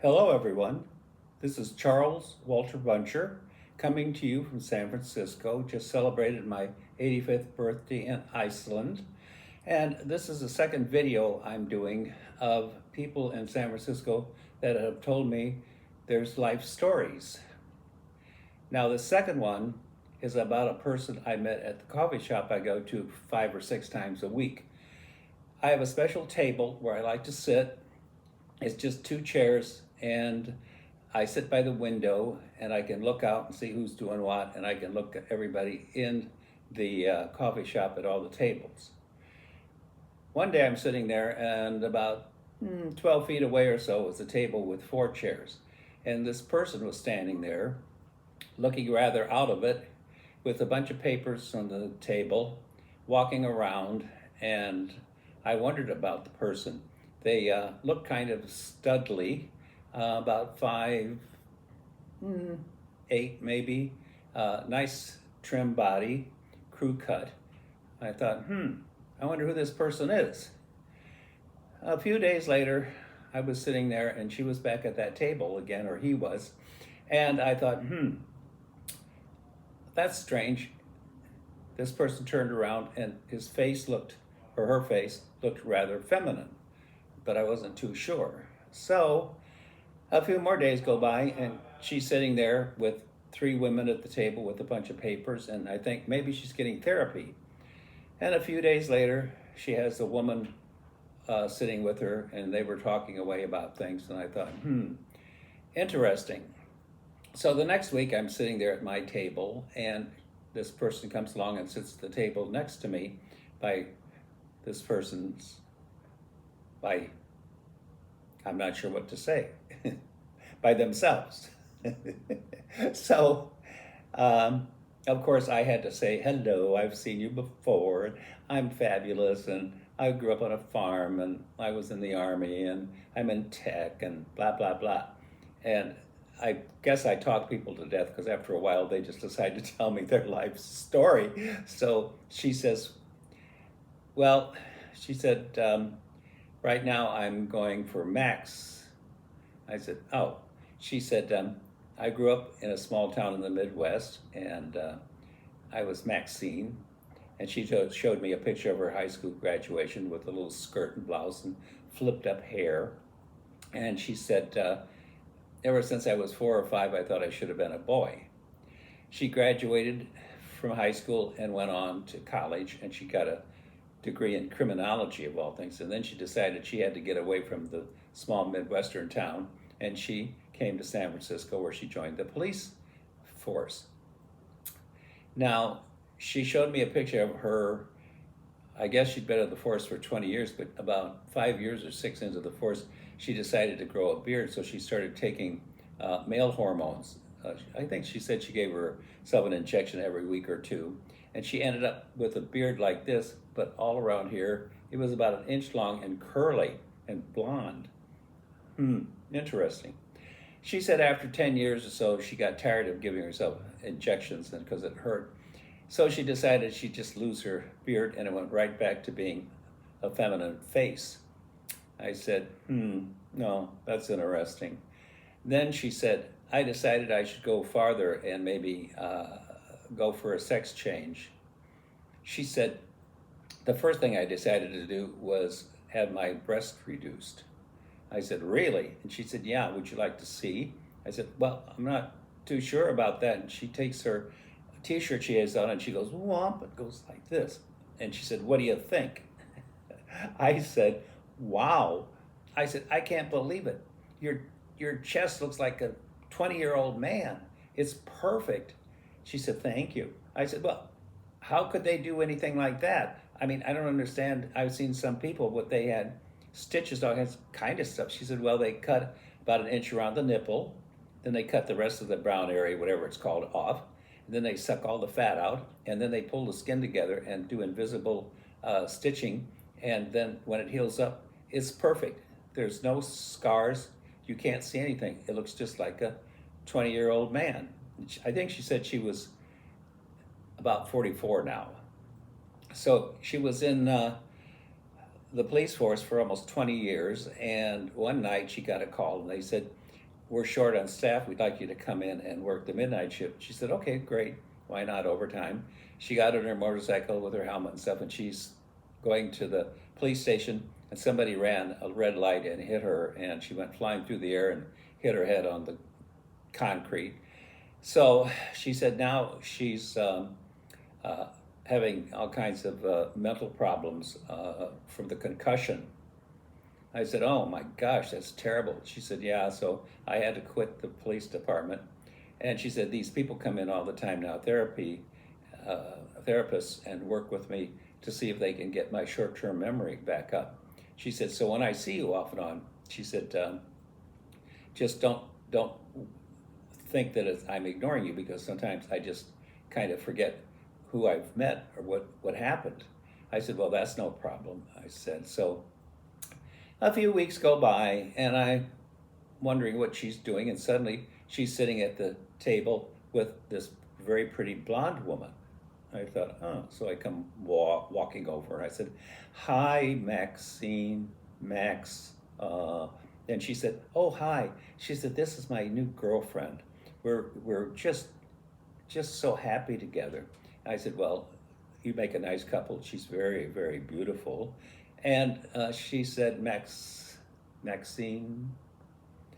Hello, everyone. This is Charles Walter Buntjer coming to you from San Francisco. Just celebrated my 85th birthday in Iceland. And this is the second video I'm doing of people in San Francisco that have told me there's life stories. Now, the second one is about a person I met at the coffee shop I go to 5 or 6 times a week. I have a special table where I like to sit. It's just two chairs, and I sit by the window and I can look out and see who's doing what, and I can look at everybody in the coffee shop at all the tables. One day I'm sitting there, and about 12 feet away or so was a table with 4 chairs. And this person was standing there, looking rather out of it, with a bunch of papers on the table, walking around, and I wondered about the person. They looked kind of studly, about 5'8" maybe, nice trim body, crew cut. I thought, I wonder who this person is. A few days later, I was sitting there and she was back at that table again, or he was, and I thought, that's strange. This person turned around and his face looked, or her face looked rather feminine, but I wasn't too sure. So a few more days go by and she's sitting there with 3 women at the table with a bunch of papers, and I think maybe she's getting therapy. And a few days later, she has a woman sitting with her, and they were talking away about things, and I thought, interesting. So the next week I'm sitting there at my table, and this person comes along and sits at the table next to me by this person's, by, I'm not sure what to say, by themselves. So, of course, I had to say, hello, I've seen you before, and I'm fabulous, and I grew up on a farm, and I was in the Army, and I'm in tech, and blah, blah, blah. And I guess I talk people to death because after a while they just decide to tell me their life story. So she says, well, she said, right now I'm going for Max. I said, oh. She said, I grew up in a small town in the Midwest, and I was Maxine. And she showed me a picture of her high school graduation with a little skirt and blouse and flipped up hair. And she said, ever since I was 4 or 5, I thought I should have been a boy. She graduated from high school and went on to college, and she got a degree in criminology, of all things. And then she decided she had to get away from the small Midwestern town, and she came to San Francisco, where she joined the police force. Now, she showed me a picture of her. I guess she'd been in the force for 20 years, but about 5 years or 6 into the force, she decided to grow a beard, so she started taking male hormones. I think she said she gave herself an injection every week or two, and she ended up with a beard like this, but all around here, it was about 1 inch long and curly and blonde. Interesting. She said after 10 years or so, she got tired of giving herself injections because it hurt. So she decided she'd just lose her beard, and it went right back to being a feminine face. I said, no, that's interesting. Then she said, I decided I should go farther and maybe go for a sex change. She said, the first thing I decided to do was have my breast reduced. I said, really? And she said, yeah, would you like to see? I said, well, I'm not too sure about that. And she takes her t-shirt she has on and she goes, whomp, it goes like this. And she said, what do you think? I said, wow. I said, I can't believe it. Your chest looks like a 20-year-old man. It's perfect. She said, thank you. I said, well, how could they do anything like that? I mean, I don't understand. I've seen some people, what they had stitches, all kind of stuff. She said, well, they cut about 1 inch around the nipple, then they cut the rest of the brown area, whatever it's called, off, and then they suck all the fat out, and then they pull the skin together and do invisible stitching, and then when it heals up, it's perfect. There's no scars. You can't see anything. It looks just like a 20-year-old man. I think she said she was about 44 now. So she was in the police force for almost 20 years, and one night she got a call and they said, we're short on staff. We'd like you to come in and work the midnight shift. She said, okay, great. Why not overtime? She got on her motorcycle with her helmet and stuff, and she's going to the police station, and somebody ran a red light and hit her, and she went flying through the air and hit her head on the concrete. So she said now she's having all kinds of mental problems from the concussion. I said, oh my gosh, that's terrible. She said, yeah, so I had to quit the police department. And she said, these people come in all the time now, therapists, and work with me to see if they can get my short-term memory back up. She said, so when I see you off and on, she said, just don't think that I'm ignoring you, because sometimes I just kind of forget who I've met or what happened. I said, well, that's no problem. I said, so a few weeks go by, and I'm wondering what she's doing, and suddenly she's sitting at the table with this very pretty blonde woman. I thought, oh, so I come walking over, and I said, hi, Maxine, Max. And she said, oh, hi. She said, this is my new girlfriend. We're just so happy together. I said, well, you make a nice couple. She's very, very beautiful. And she said, Maxine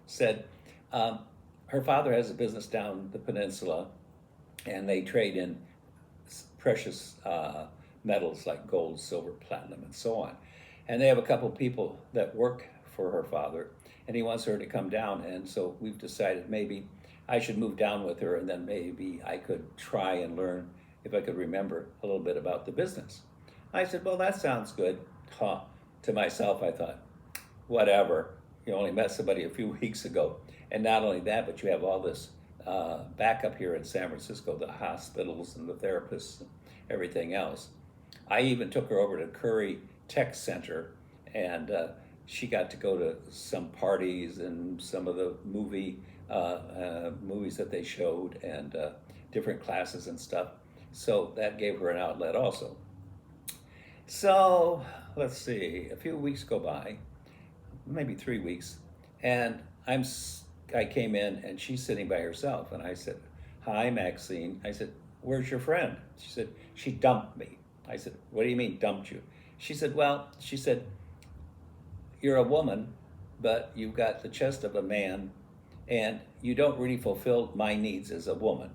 said, her father has a business down the peninsula, and they trade in precious metals like gold, silver, platinum, and so on. And they have a couple people that work for her father, and he wants her to come down. And so we've decided maybe I should move down with her, and then maybe I could try and learn if I could remember a little bit about the business. I said, well, that sounds good. Huh. To myself, I thought, whatever. You only met somebody a few weeks ago. And not only that, but you have all this backup here in San Francisco, the hospitals and the therapists and everything else. I even took her over to Curry Tech Center, and she got to go to some parties and some of the movies that they showed, and different classes and stuff. So that gave her an outlet also. So let's see, a few weeks go by, maybe 3 weeks, and I came in, and she's sitting by herself, and I said, hi, Maxine. I said, where's your friend? She said, she dumped me. I said, what do you mean dumped you? She said, you're a woman, but you've got the chest of a man, and you don't really fulfill my needs as a woman.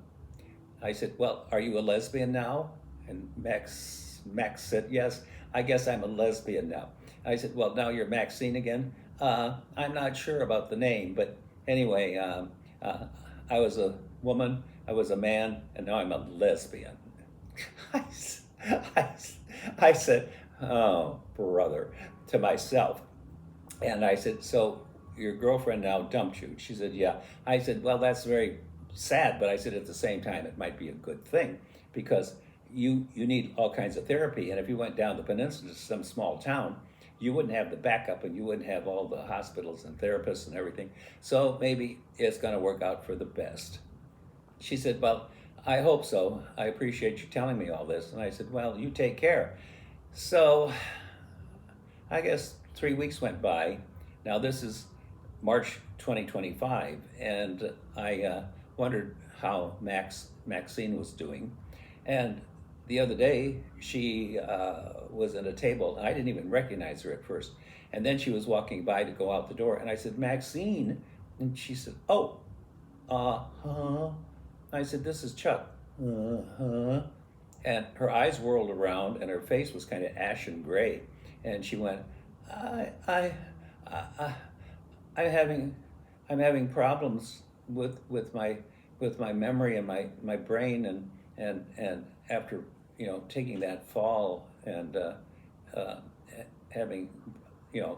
I said, well, are you a lesbian now? And Max said, yes, I guess I'm a lesbian now. I said, well, now you're Maxine again? I'm not sure about the name, but anyway, I was a woman, I was a man, and now I'm a lesbian. I said, oh, brother, to myself. And I said, so your girlfriend now dumped you? She said, yeah. I said, well, that's very sad, but I said at the same time, it might be a good thing, because you need all kinds of therapy. And if you went down the peninsula to some small town, you wouldn't have the backup, and you wouldn't have all the hospitals and therapists and everything. So maybe it's going to work out for the best. She said, well, I hope so. I appreciate you telling me all this. And I said, well, you take care. So I guess 3 weeks went by. Now this is March 2025, and I wondered how Maxine was doing. And the other day, she was at a table. I didn't even recognize her at first. And then she was walking by to go out the door, and I said, Maxine. And she said, oh, uh-huh. I said, this is Chuck. Uh-huh. And her eyes whirled around, and her face was kind of ashen gray. And she went, I'm having problems with my memory and my brain, and after taking that fall and having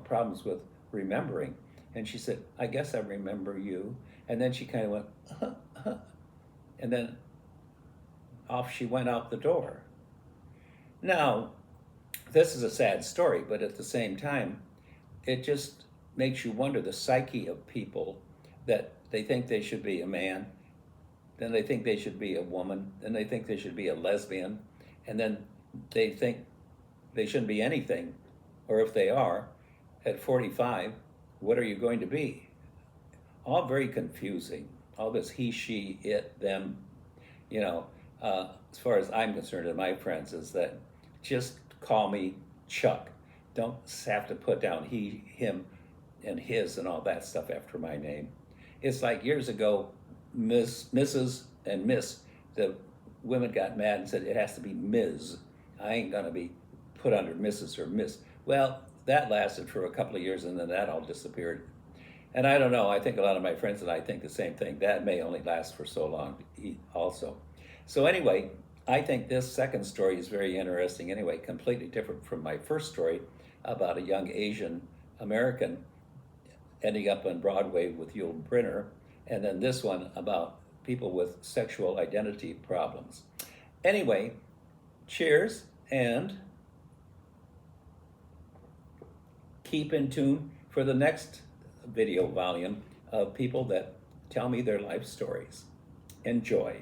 problems with remembering. And she said, I guess I remember you. And then she kind of went, and then off she went out the door. Now, this is a sad story, but at the same time, it just makes you wonder the psyche of people, that they think they should be a man, then they think they should be a woman, then they think they should be a lesbian, and then they think they shouldn't be anything. Or if they are, at 45, what are you going to be? all very confusing. All this he, she, it, them, you know, as far as I'm concerned and my friends, is that just call me Chuck. Don't have to put down he, him, and his and all that stuff after my name. It's like years ago, Mrs. and Miss, the women got mad and said it has to be Ms. I ain't gonna be put under Mrs. or Miss. Well, that lasted for a couple of years and then that all disappeared. And I don't know, I think a lot of my friends and I think the same thing. That may only last for so long also. So anyway, I think this second story is very interesting anyway, completely different from my first story about a young Asian American ending up on Broadway with Yul Brynner, and then this one about people with sexual identity problems. Anyway, cheers, and keep in tune for the next video volume of people that tell me their life stories. Enjoy.